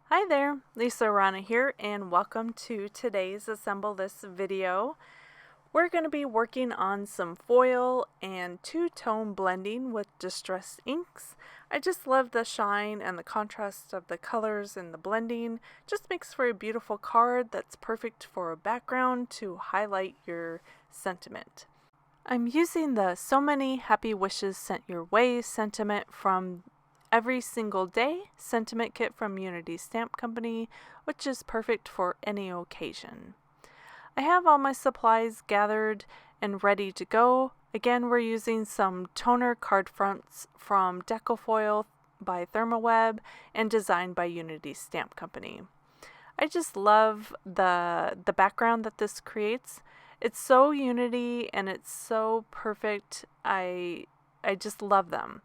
Hi there, Lisa Arana here, and welcome to today's Assemble This video. We're going to be working on some foil and two-tone blending with distress inks. I just love the shine and the contrast of the colors and the blending. Just makes for a beautiful card that's perfect for a background to highlight your sentiment. I'm using the So Many Happy Wishes Sent Your Way sentiment from Every Single Day sentiment kit from Unity Stamp Company, which is perfect for any occasion. I have all my supplies gathered and ready to go. Again, we're using some toner card fronts from Decofoil by ThermOWeb and designed by Unity Stamp Company. I just love the background that this creates. It's so Unity and it's so perfect. I just love them.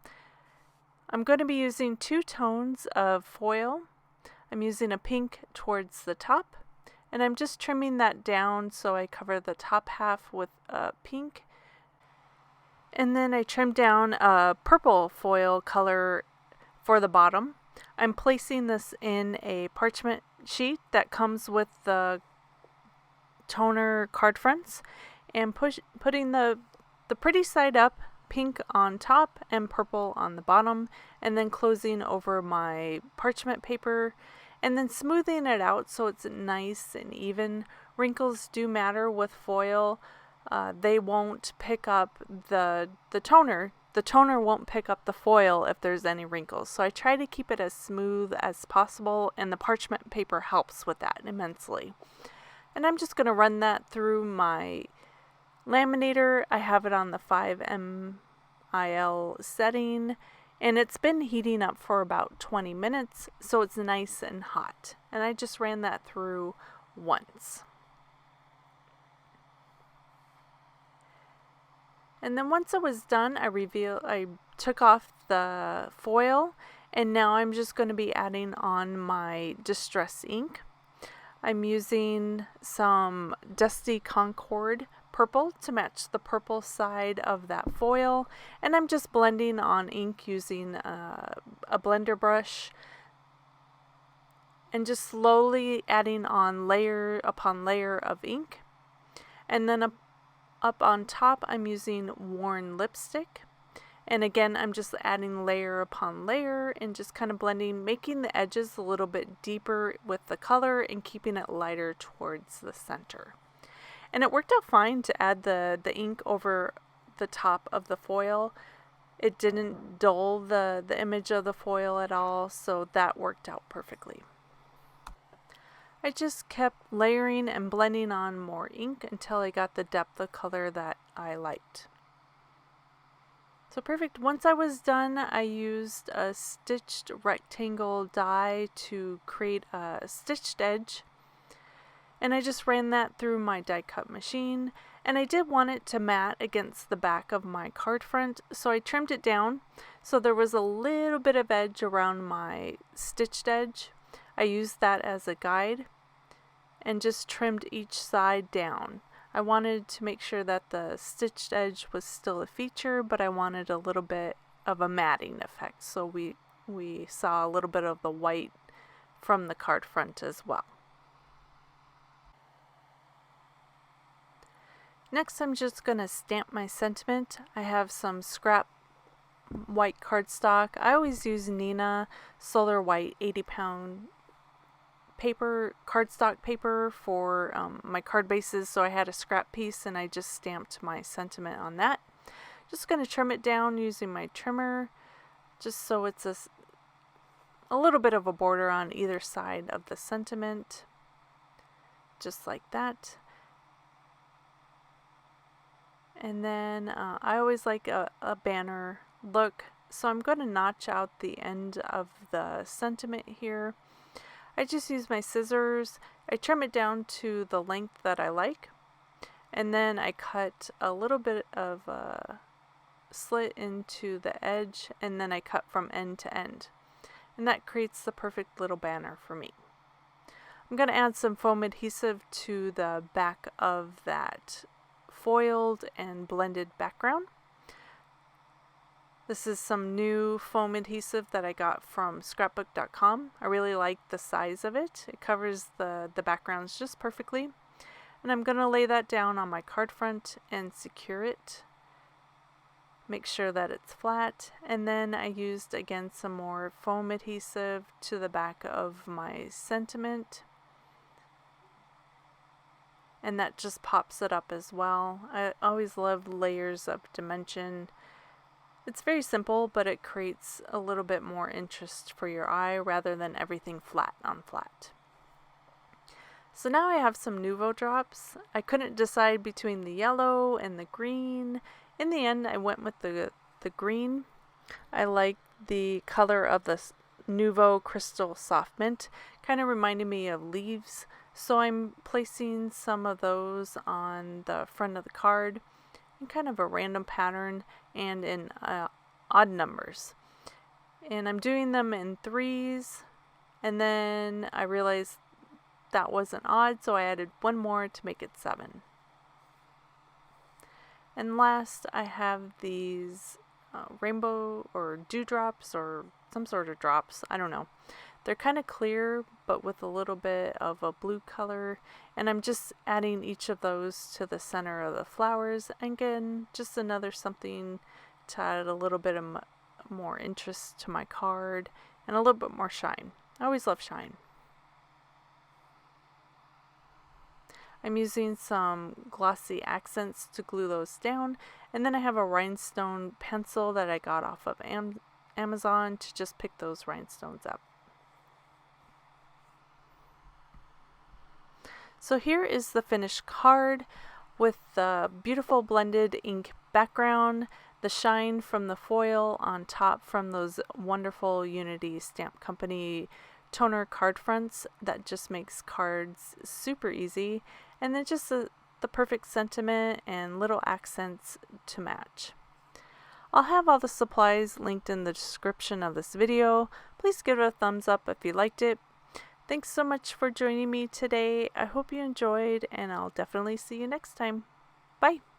I'm going to be using two tones of foil. I'm using a pink towards the top, and I'm just trimming that down so I cover the top half with a pink. And then I trimmed down a purple foil color for the bottom. I'm placing this in a parchment sheet that comes with the toner card fronts and putting the pretty side up, pink on top and purple on the bottom, and then closing over my parchment paper and then smoothing it out so it's nice and even. Wrinkles do matter with foil. They won't pick up the toner. The toner won't pick up the foil if there's any wrinkles. So I try to keep it as smooth as possible, and the parchment paper helps with that immensely. And I'm just going to run that through my laminator. I have it on the 5 mil setting, and it's been heating up for about 20 minutes, so it's nice and hot. And I just ran that through once. And then once it was done, I took off the foil, and now I'm just going to be adding on my distress ink. I'm using some Dusty Concord purple to match the purple side of that foil, and I'm just blending on ink using a blender brush and just slowly adding on layer upon layer of ink. And then up on top I'm using worn lipstick, and again I'm just adding layer upon layer and just kind of blending, making the edges a little bit deeper with the color and keeping it lighter towards the center. And it worked out fine to add the ink over the top of the foil. It didn't dull the image of the foil at all, so that worked out perfectly. I just kept layering and blending on more ink until I got the depth of color that I liked. So perfect. Once I was done, I used a stitched rectangle die to create a stitched edge. And I just ran that through my die cut machine, and I did want it to mat against the back of my card front, so I trimmed it down so there was a little bit of edge around my stitched edge. I used that as a guide and just trimmed each side down. I wanted to make sure that the stitched edge was still a feature, but I wanted a little bit of a matting effect, so we saw a little bit of the white from the card front as well. Next, I'm just going to stamp my sentiment. I have some scrap white cardstock. I always use Nina Solar White 80-pound paper, cardstock paper for my card bases, so I had a scrap piece and I just stamped my sentiment on that. Just going to trim it down using my trimmer, just so it's a little bit of a border on either side of the sentiment, just like that. And then I always like a banner look, so I'm going to notch out the end of the sentiment here. I just use my scissors, I trim it down to the length that I like, and then I cut a little bit of a slit into the edge, and then I cut from end to end. And that creates the perfect little banner for me. I'm going to add some foam adhesive to the back of that foiled and blended background. This is some new foam adhesive that I got from scrapbook.com. I really like the size of it. It covers the backgrounds just perfectly. And I'm going to lay that down on my card front and secure it. Make sure that it's flat. And then I used again some more foam adhesive to the back of my sentiment. And that just pops it up as well. I always love layers of dimension. It's very simple, but it creates a little bit more interest for your eye rather than everything flat on flat. So now I have some Nuvo drops. I couldn't decide between the yellow and the green. In the end, I went with the green. I like the color of the Nuvo Crystal Soft Mint. Kind of reminded me of leaves. So I'm placing some of those on the front of the card in kind of a random pattern and in odd numbers. And I'm doing them in threes, and then I realized that wasn't odd, so I added one more to make it 7. And last, I have these rainbow or dewdrops or some sort of drops, I don't know. They're kind of clear, but with a little bit of a blue color. And I'm just adding each of those to the center of the flowers. Again, just another something to add a little bit of more interest to my card and a little bit more shine. I always love shine. I'm using some glossy accents to glue those down. And then I have a rhinestone pencil that I got off of Amazon to just pick those rhinestones up. So here is the finished card with the beautiful blended ink background, the shine from the foil on top from those wonderful Unity Stamp Company toner card fronts that just makes cards super easy, and then just the perfect sentiment and little accents to match. I'll have all the supplies linked in the description of this video. Please give it a thumbs up if you liked it. Thanks so much for joining me today. I hope you enjoyed, and I'll definitely see you next time. Bye!